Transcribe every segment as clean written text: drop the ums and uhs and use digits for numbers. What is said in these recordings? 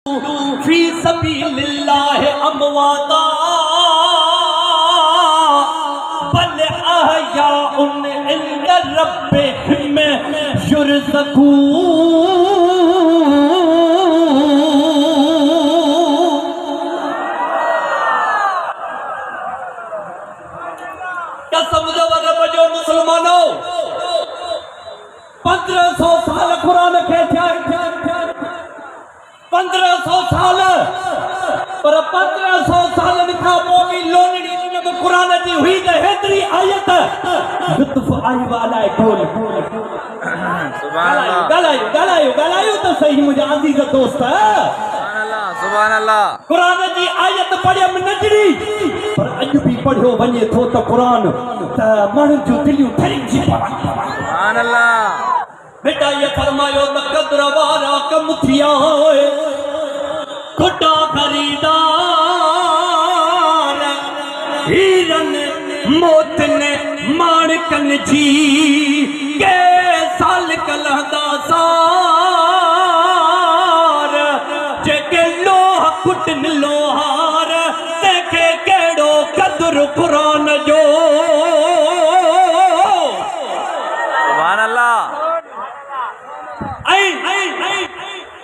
Fee सबीलिल्लाह अमवाता बल अहयाउन इंद रब्बिहिम युरज़क़ून। क्या समझो रब जो मुसलमानों 1500 साल कुरान के 1500 साल पर 1500 साल लिखा मोगी लोनड़ी में कुरान जी हुई त हेतरी आयत लुत्फ आई वाला है बोल सुभान अल्लाह गलायो तो सही मुझे अजीज दोस्त सुभान अल्लाह कुरान जी आयत पढ़िया में नजरी पर अज भी पढ़ियो वने थो तो कुरान त मन जो दिलियो ठरी जी सुभान अल्लाह। बेटा ये फरमायो त कदरवारा कम थिया होए खुदा खरीदार हीरन मोतने माणकन जी के साल कलहदा सार जेके लोह कुटन लोहार देखे केड़ो कदर कुरान जो सुभान अल्लाह।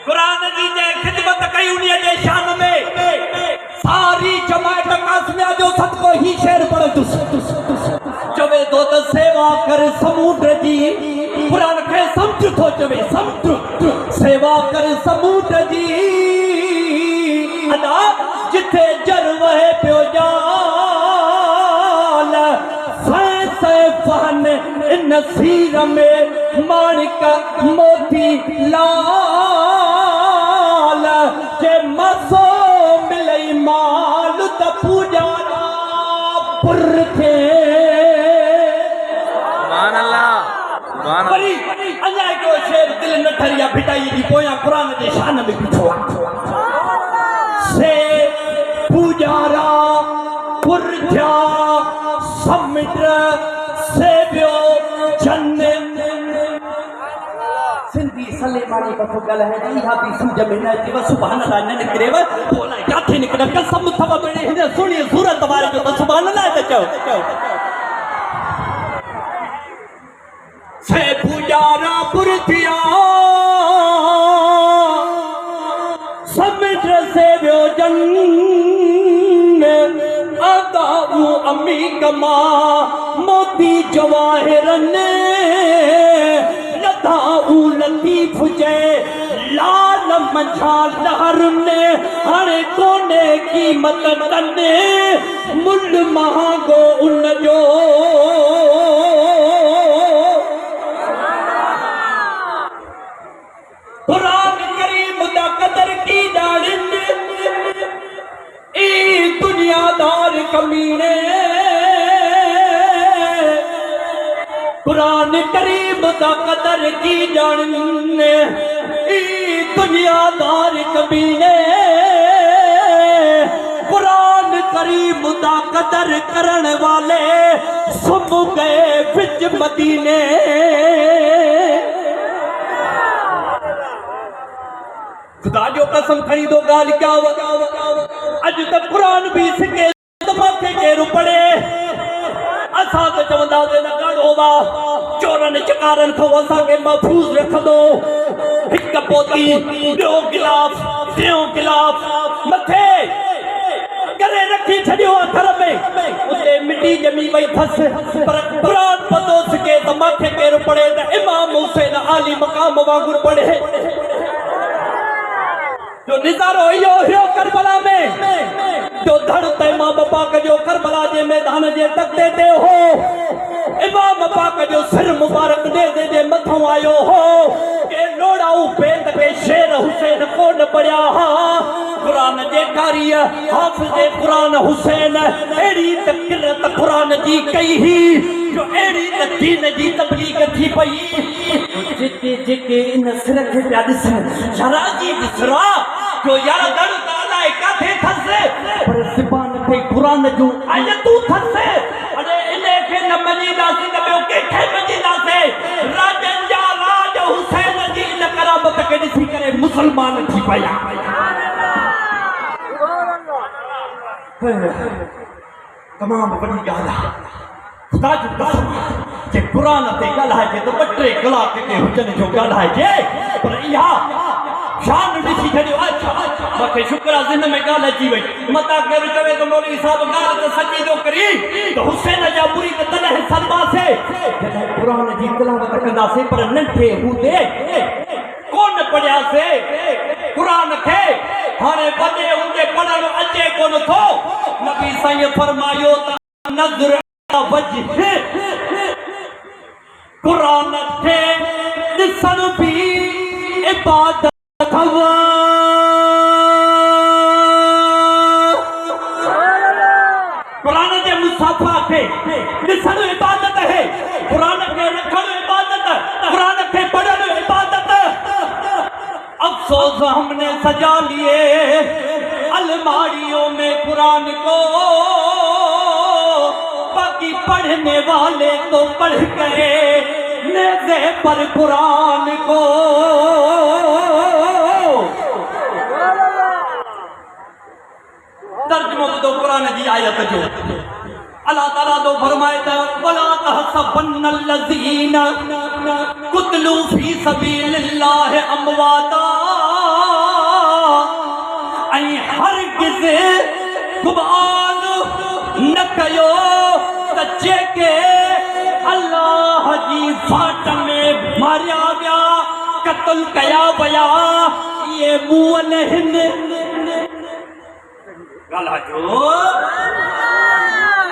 कुरान जी जे खिदमत कई उन्हीं जे शान में सारी जमात कासमिया जो सदको ही शेर पढ़ तुस चवे दो त सेवा कर समुद्र जी कुरान के समझ थो चवे समझ सेवा कर समुद्र जी अदा जिथे जर वहे पियो जाल से फन नसीर में माणिक मोती लाल जे मसो मिलई माल त पूजारा पुर थे सुभान अल्लाह सुभान वरी अञा हिकिड़ो शेर दिल न ठरिया भिटाई दी पोयां कुरान जे शान में बीठो से पूजारा पुरजा समुद्र से बियो जन्ने सिंधी सलेमानी को गल है दी हा भी सूझ में न जीव सुभान अल्लाह न निकरेव बोला काथे निकरे कसम थवा बने हिन सुणी सूरत वारे जो सुभान अल्लाह त चओ से पुजारा पुरथिया समुद्र से बियो जन्ने आदाऊ अम्मी कमा मोती जवाहिरन लताऊ लतीफ जे लाल मंझा लहर ने हरे कोने कीमत तने मुल महागो उन जो कुरान करीम दा कदर की जानिन ई दुनियादार कमीने कुरान करीम दा कदर की जाने ई दुनियादार कमीने कुरान करीम दा कदर करन वाले सुम गए विच मदीने खुदा जो कसम खड़ी दो गाल क्या अज तक कुरान भी सिके माथे के रुपड़े असा तो चवंदा दे न गाड़ो वा चोरन चकारन खो असा के महफूज रख दो हिक पोती ॿियो गिलाफ टियों गिलाफ मथे करे रखी छड़ियो घर में उते मिट्टी जमी वई फस पर कुरान पतो सिके त माथे के रुपड़े त इमाम हुसैन आली मकाम वांगुर पढ़े जो निजारो यो हियो करबला में जो धड़ ते मां बापा के जो करबला जे मैदान जे तकते ते हो इमाम पाक जो सिर मुबारक दे दे मथों आयो हो के लोड़ाऊ बेद पे शेर हुसैन कोन पढ़िया हा कुरान जे कारी हाफिज कुरान हुसैन एड़ी तकरत कुरान जी कई ही जो एड़ी दीन जी तबलीग थी पई जिते जिते इन सिर के प्या दिसन शरा जी बिसरा जो यार दड़ ताला काथे थसे पर ज़बान पे कुरान जो आयतू थसे अरे इने के न मनीदा सी न बे के खे मनीदा से राजन जा राज हुसैन जी न करामत के दिसी करे मुसलमान थी पया। तमाम बड़ी गाल है खुदा जो कसम जे कुरान ते गाल है जे तो बटे कला के हुजन जो गाल है जे पर इहा शान ॾिसी छॾियो अच्छा मूंखे शुक्र आहे ज़िंद में ॻाल्हि अची वई मता केरु चवे त मौलवी साहिब ॻाल्हि त सची थो करी त हुसैन जा मुरीद तॾहिं सलमासीं जॾहिं क़ुरान जी तिलावत कंदासीं पर नंढे हूंदे कोन पढ़ियासीं क़ुरान खे हाणे वॾे हूंदे पढ़णु अचे कोन थो नबी साईं फरमायो त नज़र वजह क़ुरान खे ॾिसण बि इबादत कुरान के मुसाफा थे ॾिसण इबादत है कुरान के रखण इबादत कुरान के पढ़ण इबादत अफसोस हमने सजा लिए अलमारियों में कुरान को बाकी पढ़ने वाले तो पढ़ गए नेज़े पर कुरान को तर्जुमो तो कुरान जी आयत जो अल्लाह ताला तो फरमाए त वला तहसबन्नल्लज़ीना कुतलू फी सबीलिल्लाह अमवाता ऐं हरगिज़ गुमान न कयो त जेके अल्लाह जी फाट में मारिया विया क़त्ल कया विया ये मुअल हिन गाला जो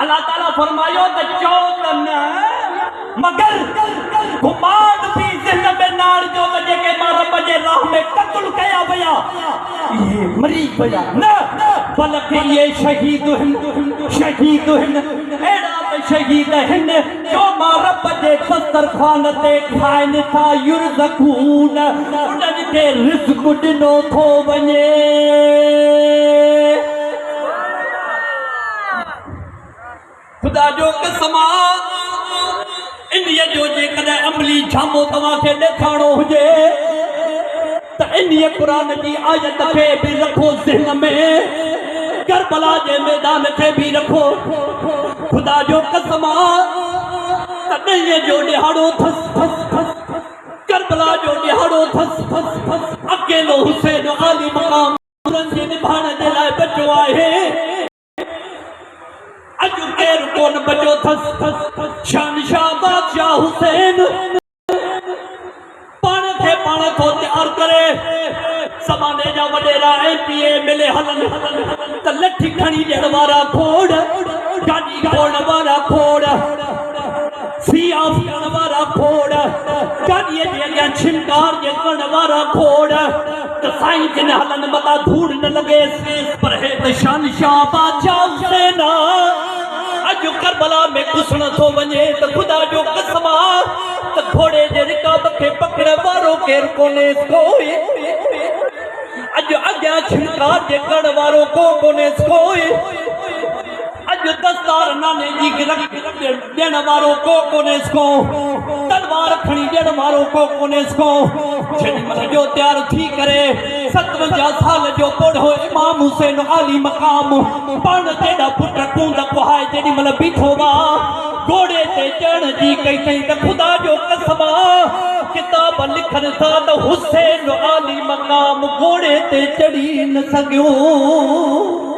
अल्लाह ताला फरमायो त चौदन मगर गुमान भी ज़िंद में नार जो जेके मां रब जे राह में क़त्ल कया विया ये मरी विया न बल्कि ये शहीद हिन एड़ा शहीद हिन जो मां रब जे दस्तरखान ते खाइनि था युरज़कून उन्हनि खे रिज़्क़ ॾिनो थो वञे खुदा जो कसम इंडिया जो जेकॾहिं अमली जामो तव्हांखे ॾेखारणो हुजे त इन कुरान जी आयत खे बि रखो ज़हन में करबला जे मैदान खे बि रखो खुदा जो कसम त ॾींहं जो ॾिहाड़ो थस करबला जो ॾिहाड़ो थस अकेलो हुसैन आली मक़ाम जे निभाइण जे लाइ बचो आहे अजु केरु कोन बचो थस शहनशाह बादशाह हुसैन पाण खे पाण थो तैयार करे ज़माने जा वॾेरा MPA मिले हलन त लठी खणी ॾियण वारा खोड़ गाॾी खोड़ वारा खोड़ सिया फिरण वारा खोड़ गाॾीअ जे अॻियां छिनकार जे करण वारा खोड़ त साईं जिन हलन मथां धूड़ न लॻेसि पर हे त शहनशाह बादशाह हुसैन अजु करबला में घुसण थो वञे त खुदा जो कसम त घोड़े जे रिकाब खे पकड़ वारो केरु कोन्हे कोई अजु अॻियां छिनकार जे करण वारो को कोन्हे कोई अजु दस्तार नाने जी ॾियण वारो को कोन्हे को तलवार खणी ॾियण वारो को कोन्हे को जेॾीमहिल जो तयारु थी करे 57 साल जो ॿुढो इमाम हुसैन आली मक़ाम पाण जेॾा पुट कूंद कुहाए जेॾीमहिल बीठो वा घोड़े ते चढ़ण जी कई अथई त ख़ुदा जो कसम किताब लिखनि था त हुसैन आली मक़ाम घोड़े ते चढ़ी न सघियो